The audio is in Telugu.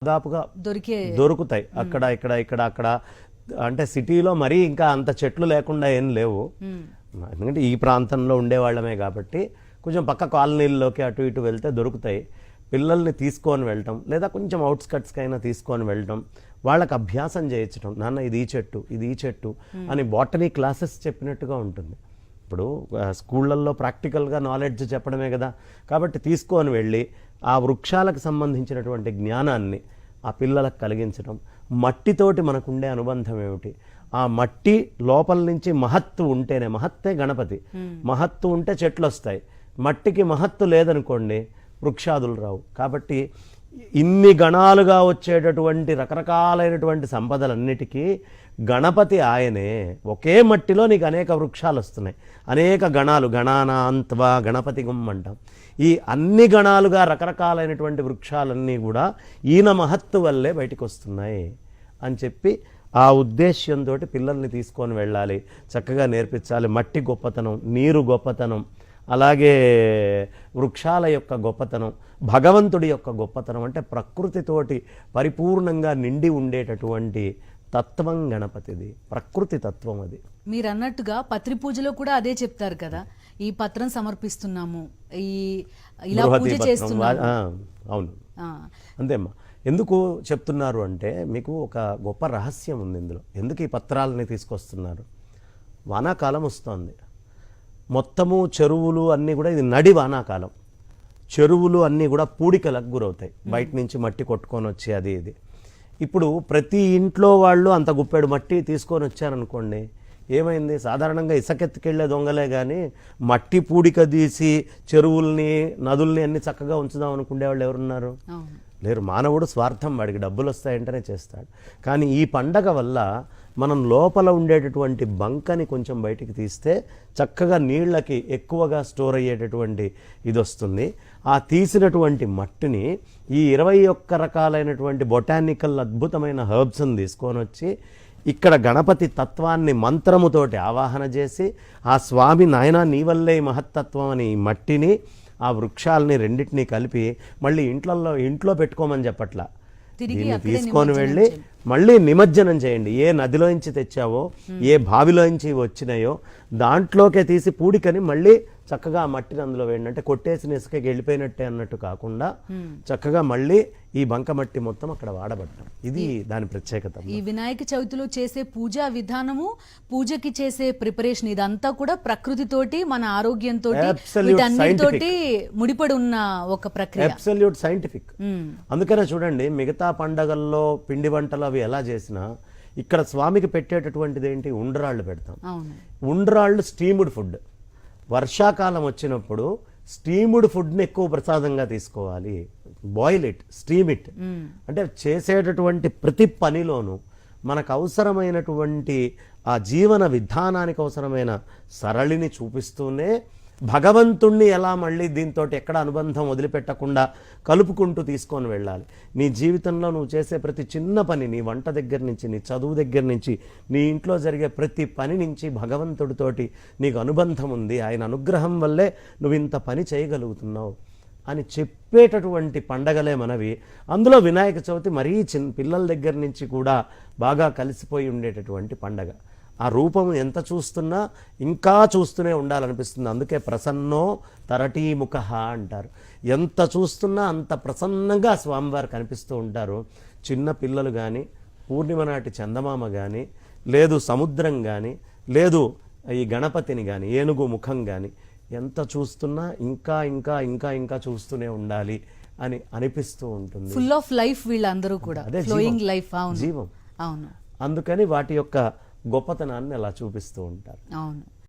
దాదాపుగా దొరుకుతాయి అక్కడ ఇక్కడ ఇక్కడ అక్కడ. అంటే సిటీలో మరీ ఇంకా అంత చెట్లు లేకుండా ఏం లేవు, ఎందుకంటే ఈ ప్రాంతంలో ఉండేవాళ్ళమే కాబట్టి కొంచెం పక్క కాలనీల్లోకి అటు ఇటు వెళ్తే దొరుకుతాయి. పిల్లల్ని తీసుకొని వెళ్ళటం లేదా కొంచెం అవుట్స్కట్స్కి అయినా తీసుకొని వెళ్ళటం, వాళ్ళకి అభ్యాసం చేయించడం. నాన్న ఇది ఈ చెట్టు, ఇది ఈ చెట్టు అని బాటనీ క్లాసెస్ చెప్పినట్టుగా ఉంటుంది. ఇప్పుడు స్కూళ్ళల్లో ప్రాక్టికల్గా నాలెడ్జ్ చెప్పడమే కదా, కాబట్టి తీసుకొని వెళ్ళి ఆ వృక్షాలకు సంబంధించినటువంటి జ్ఞానాన్ని ఆ పిల్లలకు కలిగించడం. మట్టితోటి మనకుండే అనుబంధం ఏమిటి, ఆ మట్టి లోపల నుంచి మహత్తు ఉంటేనే, మహత్తే గణపతి, మహత్తు ఉంటే చెట్లు వస్తాయి. మట్టికి మహత్తు లేదనుకోండి వృక్షాదులు రావు. కాబట్టి ఇన్ని గణాలుగా వచ్చేటటువంటి రకరకాలైనటువంటి సంపదలన్నిటికీ గణపతి ఆయనే. ఒకే మట్టిలో నీకు అనేక వృక్షాలు వస్తున్నాయి, అనేక గణాలు, గణానాంత్వా గణపతి గుమ్మంటాం. ఈ అన్ని గణాలుగా రకరకాలైనటువంటి వృక్షాలన్నీ కూడా ఈయన మహత్తు వల్లే బయటికి వస్తున్నాయి అని చెప్పి ఆ ఉద్దేశ్యంతో పిల్లల్ని తీసుకొని వెళ్ళాలి, చక్కగా నేర్పించాలి. మట్టి గొప్పతనం, నీరు గొప్పతనం, అలాగే వృక్షాల యొక్క గొప్పతనం, భగవంతుడి యొక్క గొప్పతనం. అంటే ప్రకృతితోటి పరిపూర్ణంగా నిండి ఉండేటటువంటి తత్వం గణపతిది, ప్రకృతి తత్వం అది. మీరు అన్నట్టుగా పత్రి పూజలో కూడా అదే చెప్తారు కదా, ఈ పత్రం సమర్పిస్తున్నాము, ఈ ఇలా పూజ చేస్తున్నాము. అవును, అంతేమ్మా. ఎందుకు చెప్తున్నారు అంటే మీకు ఒక గొప్ప రహస్యం ఉంది ఇందులో. ఎందుకు ఈ పత్రాలని తీసుకొస్తున్నారు? వానాకాలం వస్తుంది, మొత్తము చెరువులు అన్నీ కూడా, ఇది నడి వానాకాలం, చెరువులు అన్నీ కూడా పూడికలకు గురవుతాయి, బయట నుంచి మట్టి కొట్టుకొని వచ్చి అది ఇది. ఇప్పుడు ప్రతి ఇంట్లో వాళ్ళు అంత గుప్పెడు మట్టి తీసుకొని వచ్చారనుకోండి, ఏమైంది? సాధారణంగా ఇసుకెత్తుకెళ్లే దొంగలే కానీ మట్టి పూడిక తీసి చెరువుల్ని నదుల్ని అన్ని చక్కగా ఉంచుదాం అనుకునే వాళ్ళు ఎవరున్నారు? లేరు. మానవుడు స్వార్థం, వాడికి డబ్బులు వస్తాయంటేనే చేస్తాడు. కానీ ఈ పండగ వల్ల మనం లోపల ఉండేటటువంటి బంకని కొంచెం బయటికి తీస్తే చక్కగా నీళ్ళకి ఎక్కువగా స్టోర్ అయ్యేటటువంటి ఇది వస్తుంది. ఆ తీసినటువంటి మట్టిని ఈ 21 రకాలైనటువంటి బొటానికల్ అద్భుతమైన హెర్బ్స్ని తీసుకొని వచ్చి ఇక్కడ గణపతి తత్వాన్ని మంత్రముతోటి ఆవాహన చేసి, ఆ స్వామి నాయన నీ వల్లే మహత్తత్వం అని ఈ మట్టిని ఆ వృక్షాలని రెండింటినీ కలిపి మళ్ళీ ఇంట్లో పెట్టుకోమని చెప్పట్లా, దీన్ని తీసుకొని వెళ్ళి మళ్ళీ నిమజ్జనం చేయండి. ఏ నదిలోంచి తెచ్చావో, ఏ బావిలోంచి వచ్చినాయో దాంట్లోకే తీసి పూడికని మళ్ళీ చక్కగా ఆ మట్టిని అందులో వేయండి. అంటే కొట్టేసిన ఇసుకకి వెళ్ళిపోయినట్టే అన్నట్టు కాకుండా చక్కగా మళ్ళీ ఈ బంకమట్టి మొత్తం అక్కడ వాడబడ్డం, ఇది దాని ప్రత్యేకత. ఈ వినాయక చవితిలో చేసే పూజా విధానము, పూజకి చేసే ప్రిపరేషన్, ఇదంతా కూడా ప్రకృతితోటి, మన ఆరోగ్యంతో, వీటన్నిటితోటి ముడిపడి ఉన్న ఒక ప్రక్రియ, అబ్సల్యూట్ సైంటిఫిక్. అందుకనే చూడండి, మిగతా పండగల్లో పిండి వంటలు అవి ఎలా చేసినా ఇక్కడ స్వామికి పెట్టేటటువంటిది ఏంటి? ఉండ్రాళ్ళు పెడతాం. ఉండ్రాళ్ళు స్టీమ్డ్ ఫుడ్. వర్షాకాలం వచ్చినప్పుడు స్టీమ్డ్ ఫుడ్ని ఎక్కువ ప్రసాదంగా తీసుకోవాలి. Boil it, steam it. అంటే చేసేటటువంటి ప్రతి పనిలోనూ మనకు అవసరమైనటువంటి ఆ జీవన విధానానికి అవసరమైన సరళిని చూపిస్తూనే భగవంతుణ్ణి ఎలా మళ్ళీ దీంతో ఎక్కడ అనుబంధం వదిలిపెట్టకుండా కలుపుకుంటూ తీసుకొని వెళ్ళాలి. నీ జీవితంలో నువ్వు చేసే ప్రతి చిన్న పని, నీ వంట దగ్గర నుంచి, నీ చదువు దగ్గర నుంచి, నీ ఇంట్లో జరిగే ప్రతి పని నుంచి భగవంతుడితోటి నీకు అనుబంధం ఉంది, ఆయన అనుగ్రహం వల్లే నువ్వు ఇంత పని చేయగలుగుతున్నావు అని చెప్పేటటువంటి పండగలే మనవి. అందులో వినాయక చవితి మరీ పిల్లల దగ్గర నుంచి కూడా బాగా కలిసిపోయి ఉండేటటువంటి పండగ. ఆ రూపం ఎంత చూస్తున్నా ఇంకా చూస్తూనే ఉండాలనిపిస్తుంది. అందుకే ప్రసన్నో తరటీముఖ అంటారు. ఎంత చూస్తున్నా అంత ప్రసన్నంగా స్వామివారు కనిపిస్తూ ఉంటారు. చిన్న పిల్లలు కానీ, పూర్ణిమ నాటి చందమామ కానీ, లేదు సముద్రం కానీ, లేదు ఈ గణపతిని కానీ, ఏనుగు ముఖం కానీ, ఎంత చూస్తున్నా ఇంకా ఇంకా ఇంకా ఇంకా చూస్తూనే ఉండాలి అని అనిపిస్తూ ఉంటుంది. ఫుల్ ఆఫ్ లైఫ్ వీళ్ళందరూ కూడా, ఫ్లోయింగ్ లైఫ్, జీవం. అవును. అందుకని వాటి యొక్క గొప్పతనాన్ని అలా చూపిస్తూ ఉంటారు. అవును.